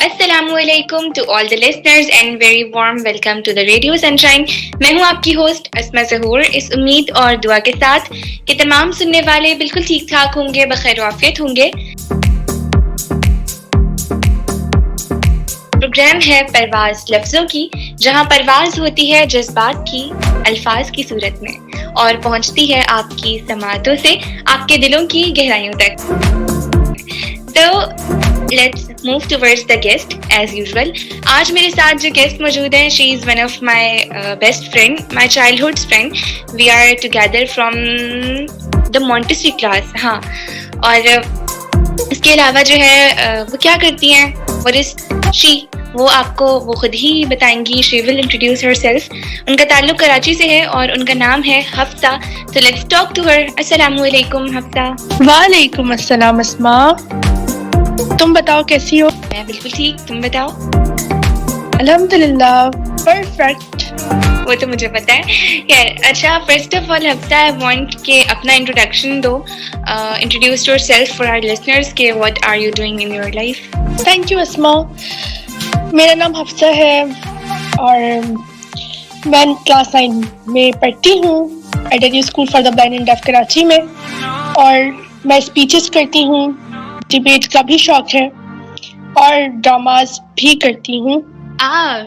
Assalamualaikum to all the listeners and very warm welcome to the Radio Sunshine. मैं हूँ आपकी host अस्मा ज़हूर, इस उम्मीद और दुआ के साथ कि तमाम सुनने वाले बिल्कुल ठीक ठाक होंगे, बखैर आफियत होंगे। प्रोग्राम है परवाज़ लफ्ज़ों की, जहाँ परवाज़ होती है जज्बात की अल्फाज की सूरत में और पहुँचती है आपकी समातों से आपके दिलों की गहराइयों तक। तो let's move towards the guest as usual. आज मेरे साथ जो गेस्ट मौजूद हैं, she is one of my best friend, my childhood friend. We are together from the Montessori class. हाँ, और इसके अलावा जो है वो क्या करती हैं, what is she, वो आपको वो खुद ही बताएंगी. She will introduce herself. उनका ताल्लुक कराची से है और उनका नाम है Hafsa. So let's talk to her. अस्सलामुअलैकुम हफ्सा. वालेकुम अस्सलाम अस्मा. तुम बताओ कैसी हो? मैं बिल्कुल ठीक, तुम बताओ. अल्हम्दुलिल्लाह परफेक्ट. वो तो मुझे पता है. यार अच्छा, first of all Hafsa, I want के अपना इंट्रोडक्शन दो. Introduce yourself for our listeners के what are you doing in your life. Thank you Asma. मेरा नाम हफ्सा है और मैं क्लास 9 में पढ़ती हूँ aided school for the blind and deaf Karachi में, और मैं स्पीचेस करती हूँ, डिबेट का भी शौक है और ड्रामास भी करती हूँ.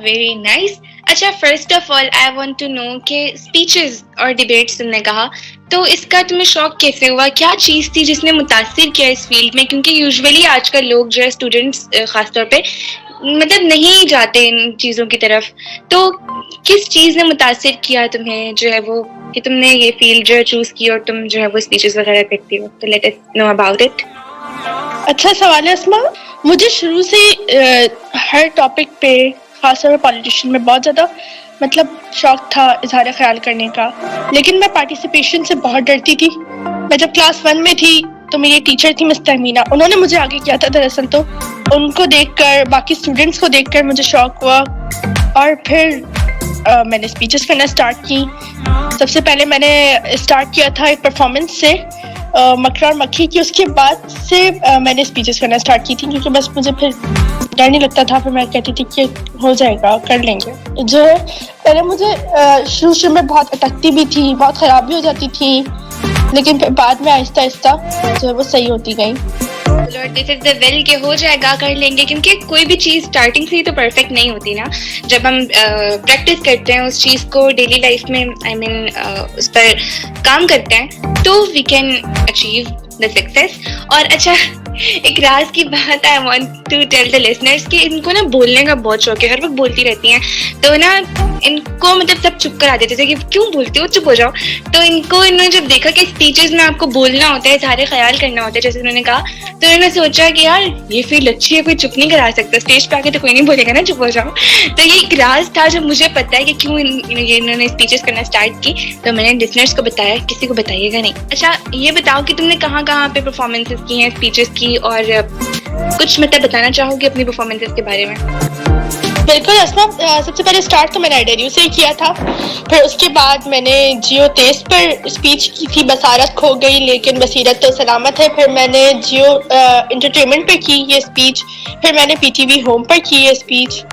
Very nice. अच्छा, first of all I want to know कि स्पीचेस और डिबेट्स तुमने कहा, तो इसका तुम्हें शौक कैसे हुआ? क्या चीज़ थी जिसने मुतासिर किया इस फील्ड में? क्योंकि यूजुअली आजकल लोग जो है स्टूडेंट्स खासतौर पे मतलब नहीं जाते इन चीज़ों की तरफ, तो किस चीज़ ने मुतासिर किया तुम्हें जो है वो कि तुमने ये फील्ड जो है चूज़ की और तुम जो है वो स्पीचेस वगैरह करती हो? तो let us know about it. अच्छा सवाल है अस्मा. मुझे शुरू से हर टॉपिक पे, खासतौर पर पॉलिटिशियन में बहुत ज़्यादा मतलब शौक था इजहार ख्याल करने का, लेकिन मैं पार्टिसिपेशन से बहुत डरती थी. मैं जब क्लास 1 में थी तो मेरी टीचर थी मिस्टर मीना, उन्होंने मुझे आगे किया था दरअसल, तो उनको देखकर, बाकी स्टूडेंट्स को देखकर मुझे शौक हुआ और फिर मैंने स्पीचेस करना स्टार्ट की. सबसे पहले मैंने स्टार्ट किया था एक परफॉर्मेंस से मकरा और मक्खी की. उसके बाद से मैंने स्पीचेस करना स्टार्ट की थी, क्योंकि बस मुझे फिर डर नहीं लगता था. फिर मैं कहती थी कि हो जाएगा, कर लेंगे. जो है पहले मुझे शुरू में बहुत अटकती भी थी, बहुत ख़राब भी हो जाती थी, लेकिन फिर बाद में आहिस्ता आहिस्ता जो है वो सही होती गई. दिस इज द विल के हो जाएगा, कर लेंगे, क्योंकि कोई भी चीज़ स्टार्टिंग से ही तो परफेक्ट नहीं होती ना. जब हम प्रैक्टिस करते हैं उस चीज़ को डेली लाइफ में, आई मीन उस पर काम करते हैं, तो we can achieve the success. और अच्छा, एक राज की बात I want to tell the listeners कि इनको ना बोलने का बहुत शौक है, हर वक्त बोलती रहती हैं. तो ना इनको मतलब सब चुप करा देते थे कि क्यों बोलती हो, चुप हो जाओ. तो इन्होंने जब देखा कि स्पीचेस में आपको बोलना होता है, सारे ख्याल करना होता है, जैसे उन्होंने कहा, तो उन्होंने सोचा कि यार ये फील्ड अच्छी है, कोई चुप नहीं करा सकता, स्टेज पे आके तो कोई नहीं बोलेगा ना, चुप हो जाओ. तो ये एक राज था जो मुझे पता है कि क्यों इन्होंने स्पीचेस करना स्टार्ट की. तो मैंने लिसनर्स को बताया, किसी को बताइएगा नहीं. अच्छा, ये बताओ कि तुमने कहाँ कहाँ पे परफॉर्मेंसेस की हैं स्पीचेस की, और कुछ मतलब बताना चाहोगे अपनी परफॉर्मेंसेस के बारे में? बिल्कुल अस्मा. सबसे पहले स्टार्ट तो मैंने आईडेरियो से ही किया था, फिर उसके बाद मैंने जियो तेज पर स्पीच की थी, बसारत खो गई लेकिन बसीरत तो सलामत है. फिर मैंने जियो इंटरटेनमेंट पे की ये स्पीच, फिर मैंने पीटीवी होम पर की ये स्पीच.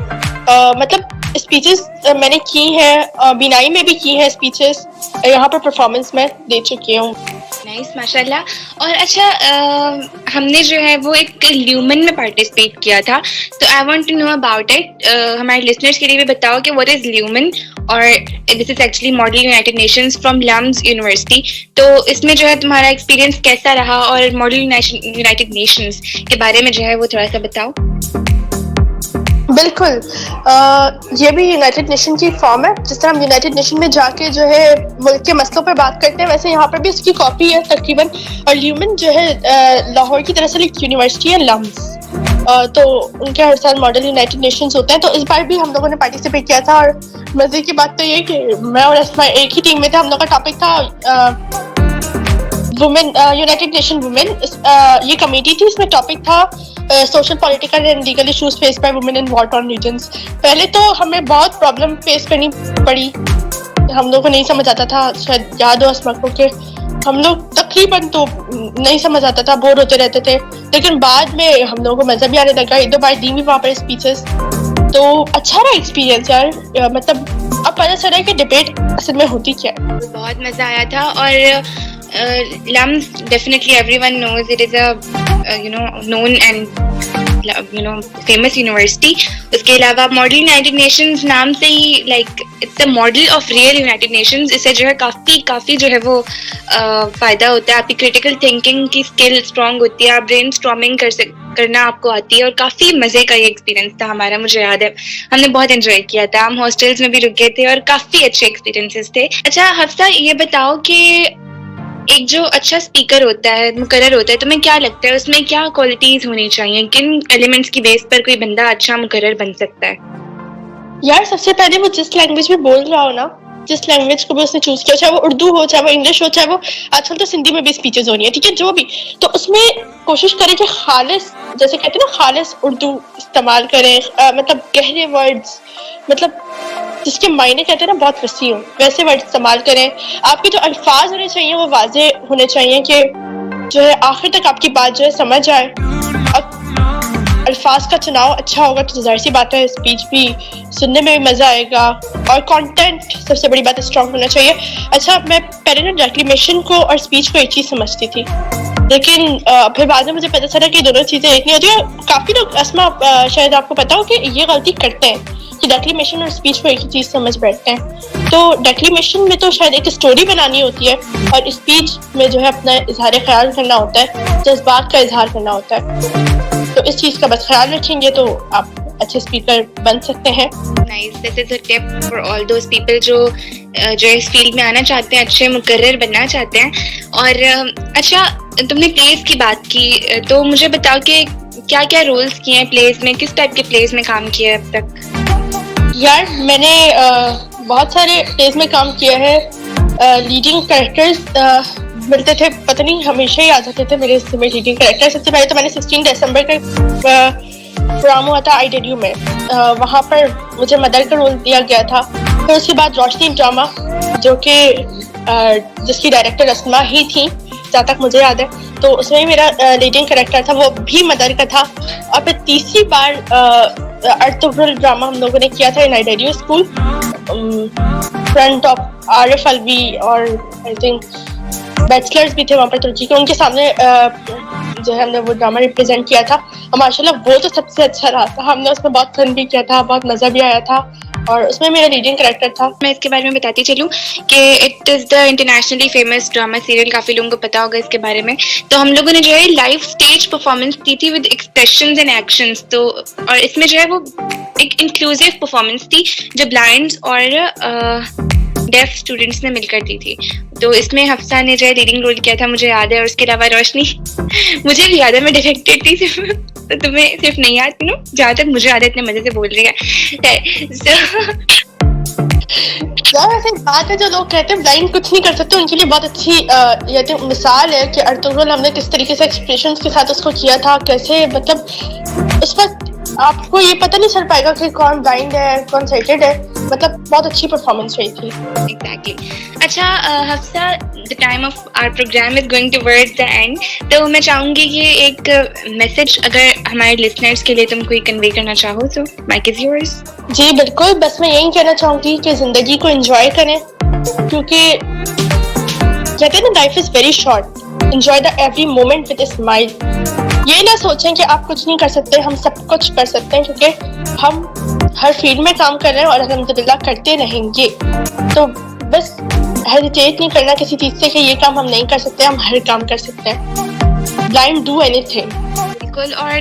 मतलब स्पीचेस मैंने की हैं, बिनाई में भी की हैं स्पीचेस, यहाँ पर परफॉर्मेंस मैं दे चुकी हूँ. नाइस, माशाल्लाह. और अच्छा, हमने जो है वो एक ल्यूमन में पार्टिसिपेट किया था, तो I want to know about it. हमारे लिसनर्स के लिए भी बताओ कि व्हाट इज ल्यूमन, और this is actually model United Nations from LUMS university. तो इसमें जो है तुम्हारा एक्सपीरियंस कैसा रहा, और मॉडल यूनाइटेड नेशंस के बारे में जो है वो थोड़ा सा बताओ. बिल्कुल. ये भी यूनाइटेड नेशन की फॉर्म है. जिस तरह हम यूनाइटेड नेशन में जाके जो है मुल्क के मसलों पर बात करते हैं, वैसे यहाँ पर भी उसकी कॉपी है तकरीबन. और ल्यूमन जो है लाहौर की तरफ से एक यूनिवर्सिटी है, लम्स. तो उनके हर साल मॉडल यूनाइटेड नेशंस होते हैं, तो इस बार भी हम लोगों ने पार्टिसिपेट किया था. और मजे की बात तो ये कि मैं और अस्मा एक ही टीम में थे. हम लोग का टॉपिक था वुमेन, यूनाइटेड नेशन वुमेन. ये कमेटी थी, इसमें टॉपिक था social political and legal issues face by women in war torn regions. पहले तो हमें बहुत प्रॉब्लम फेस करनी पड़ी, हम लोगों को नहीं समझ आता था, शायद याद हो अस्मा को कि हम लोग तकरीबन तो नहीं समझ आता था, बोर होते रहते थे, लेकिन बाद में हम लोगों को मजा भी आने लगा। एक दो बार दी भी वहाँ पर स्पीचेस, तो अच्छा रहा एक्सपीरियंस यार। मतलब अब पता चला है कि डिबेट असल में होती क्या है। बहुत मजा आया था। और LUMS definitely everyone knows it is a known and famous university. उसके अलावा मॉडल यूनाइटेड नेशंस नाम से ही it's a model of real United Nations. इससे जो है काफी जो है वो फायदा होता है, आपकी क्रिटिकल थिंकिंग की स्किल स्ट्रांग होती है, आप ब्रेन स्टॉर्मिंग करना आपको आती है, और काफी मजे का ये एक्सपीरियंस था हमारा। मुझे याद है हमने बहुत एंजॉय किया था, हम हॉस्टल्स में भी रुके थे और काफी अच्छे एक्सपीरियंसेस थे। अच्छा हफ्सा, ये बताओ कि एक जो अच्छा स्पीकर होता है, मुकर्रर होता है, तुम्हें क्या लगता है उसमें क्या क्वालिटीज होनी चाहिए, किन एलिमेंट्स की बेस पर कोई बंदा अच्छा मुकर्रर बन सकता है? यार सबसे पहले वो जिस लैंग्वेज में बोल रहा हो ना, जिस लैंग्वेज को भी उसने चूज किया, चाहे वो उर्दू हो, चाहे वो इंग्लिश हो, चाहे वो आजकल तो सिंधी में भी स्पीचेस हो रही है, ठीक है, जो भी, तो उसमें कोशिश करें कि खालिस, जैसे कहते हैं ना, खालिस उर्दू इस्तेमाल करें, मतलब गहरे वर्ड्स, मतलब जिसके मायने कहते हैं ना बहुत वसी हो, वैसे वर्ड इस्तेमाल करें। आपके जो अल्फाज होने चाहिए वो वाजे होने चाहिए कि जो है आखिर तक आपकी बात जो है समझ आए। अब अल्फाज का चुनाव अच्छा होगा तो जाहिर सी बात है स्पीच भी सुनने में भी मजा आएगा, और कंटेंट सबसे बड़ी बात स्ट्रॉन्ग होना चाहिए। अच्छा, मैं पहले ना डेक्लेमेशन को और स्पीच को एक चीज समझती थी, लेकिन फिर बाद में मुझे पता चला कि दोनों चीजें एक नहीं होती है। काफी लोग, अस्मा शायद आपको पता हो कि ये गलती करते हैं कि डेक्लेमेशन और स्पीच को एक ही चीज समझ बैठते हैं। तो डेक्लेमेशन में तो शायद एक स्टोरी बनानी होती है, और स्पीच में जो है अपना इजहार ख्याल करना होता है, जज्बात का इजहार करना होता है। तो इस चीज का बस ख्याल रखेंगे तो आप अच्छे स्पीकर बन सकते हैं। Nice, this is a tip for all those people जो इस फील्ड में आना चाहते हैं, अच्छे मुकर्रर बनना चाहते हैं। और अच्छा, तुमने प्लेस की बात की, तो मुझे बताओ कि क्या क्या रोल्स किए हैं प्लेस में, किस टाइप के प्लेस में काम किया है अब तक? यार मैंने बहुत सारे प्लेस में काम किया है। लीडिंग कैरेक्टर्स मिलते थे, पता नहीं हमेशा ही आ जाते थे मेरे इसमें लीडिंग कैरेक्टर। सबसे पहले तो मैंने 16 दिसंबर का प्रोग्राम हुआ था IW में, वहाँ पर मुझे मदर का रोल दिया गया था। फिर उसके बाद रोशनी ड्रामा, जो कि जिसकी डायरेक्टर अस्मा ही थी जहाँ तक मुझे याद है, तो उसमें मेरा लीडिंग कैरेक्टर था, वो भी मदर का था। और फिर तीसरी बार अर्तुगरुल ड्रामा हम लोगों ने किया था इन IW school, front of Arif Alvi, और आई थिंक बैचलर्स भी थे वहाँ पर तुर्की के, उनके सामने जो है हमने वो ड्रामा रिप्रेजेंट किया था। और माशाल्लाह वो तो सबसे अच्छा रहा था, हमने उसमें बहुत फन भी किया था, बहुत मजा भी आया था, और उसमें मेरा लीडिंग कैरेक्टर था। मैं इसके बारे में बताती चलूं कि it is the internationally famous drama serial, काफ़ी लोगों को पता होगा इसके बारे में। तो हम लोगों ने जो है लाइव स्टेज परफॉर्मेंस दी थी विद एक्सप्रेशंस एंड एक्शंस। तो और इसमें जो है वो एक इंक्लूसिव परफॉर्मेंस थी जो ब्लाइंड्स और डेफ स्टूडेंट्स ने मिलकर दी थी। तो इसमें हफ्सा ने जो है लीडिंग रोल किया था, मुझे याद है। और उसके अलावा रोशनी मुझे भी याद है, मैं डायरेक्टेड थी सिर्फ, तो तुम्हें सिर्फ नहीं याद, नो जहाँ तक मुझे याद है, इतने मजे से बोल रही है। यार ऐसी बात है, जो लोग कहते हैं ब्लाइंड कुछ नहीं कर सकते, उनके लिए बहुत अच्छी मिसाल है कि अर्तुगरुल हमने किस तरीके से एक्सप्रेशंस के साथ उसको किया था, कैसे मतलब उस वक्त आपको ये पता नहीं चल पाएगा कि कौन ब्लाइंड है कौन साइटेड है, मतलब बहुत अच्छी परफॉर्मेंस रही थी। Exactly. अच्छा Hafsa, the time of our program is going towards the end, तो मैं चाहूँगी कि एक मैसेज अगर हमारे लिसनर्स के लिए तुम कोई कन्वे करना चाहो तो माइक इज योर्स। जी बिल्कुल, बस मैं यही कहना चाहूँगी कि जिंदगी को एंजॉय करें, क्योंकि कहते हैं ना life is very short, enjoy the every moment with a smile. ये ना सोचें कि आप कुछ नहीं कर सकते, हम सब कुछ कर सकते हैं, क्योंकि हम हर फील्ड में काम कर रहे हैं और अल्हम्दुलिल्लाह करते रहेंगे। तो बस हेजिटेट नहीं करना किसी चीज से कि ये काम हम नहीं कर सकते, हम हर काम कर सकते हैं। Blind do anything. बिल्कुल, और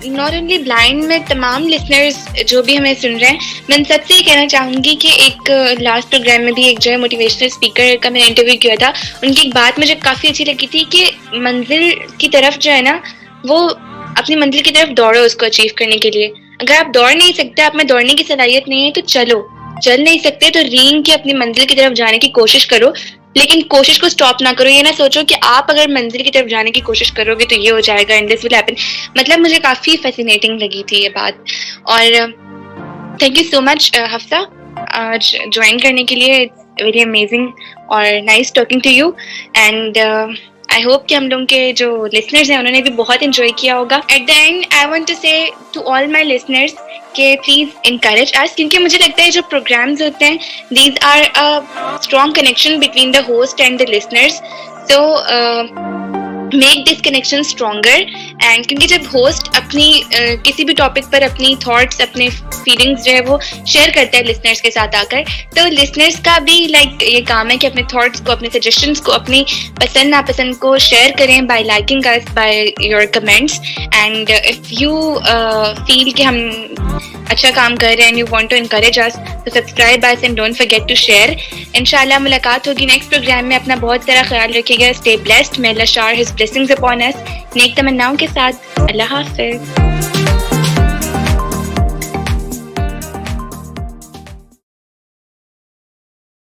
नॉट ओनली ब्लाइंड में तमाम लिसनर्स जो भी हमें सुन रहे हैं, मैं सबसे ये कहना चाहूँगी कि एक लास्ट प्रोग्राम में भी एक जो है मोटिवेशनल स्पीकर का मैंने इंटरव्यू किया था, उनकी एक बात मुझे काफ़ी अच्छी लगी थी कि मंजिल की तरफ जो है ना, वो अपनी मंजिल की तरफ दौड़ो उसको अचीव करने के लिए। अगर आप दौड़ नहीं सकते, आप में दौड़ने की सलाहियत नहीं है, तो चल नहीं सकते तो रेंग के अपनी मंजिल की तरफ जाने की कोशिश करो, لیکن کوشش کو اسٹاپ نہ کرو. یہ نہ سوچو کہ آپ اگر منزل کی طرف جانے کی کوشش کرو گے تو یہ ہو جائے گا اینڈ دس ول ہیپن. مطلب مجھے کافی فیسینیٹنگ لگی تھی یہ بات. اور thank you so much Hafsa آج جوائن کرنے کے لیے. ویری امیزنگ اور nice talking to you. And I hope کہ ہم لوگوں کے جو لسنرز ہیں انہوں نے بھی بہت انجوائے کیا ہوگا. At the end I want to say to all my listeners کہ پلیز انکریج اس, کیونکہ مجھے لگتا ہے جو پروگرامز ہوتے ہیں these are strong connection between the host and the listeners. So make this connection stronger. And کیونکہ جب ہوسٹ اپنی کسی بھی ٹاپک پر اپنی تھاٹس اپنے فیلنگس جو ہے وہ شیئر کرتا ہے لسنرس کے ساتھ آ کر, تو لسنرس کا بھی لائک یہ کام ہے کہ اپنے تھاٹس کو, اپنے سجیشنس کو, اپنی پسند ناپسند کو شیئر کریں by liking us, by your comments. And if you feel کہ ہم اچھا کام کر رہے ہیں and you want to encourage us, تو subscribe us and don't forget to share. انشاءاللہ ملاقات ہوگی نیکسٹ پروگرام میں. اپنا بہت سارا خیال رکھیے گا. Stay blessed. may Allah shower his blessings upon us. نیک تمناؤں کے ساتھ اللہ حافظ.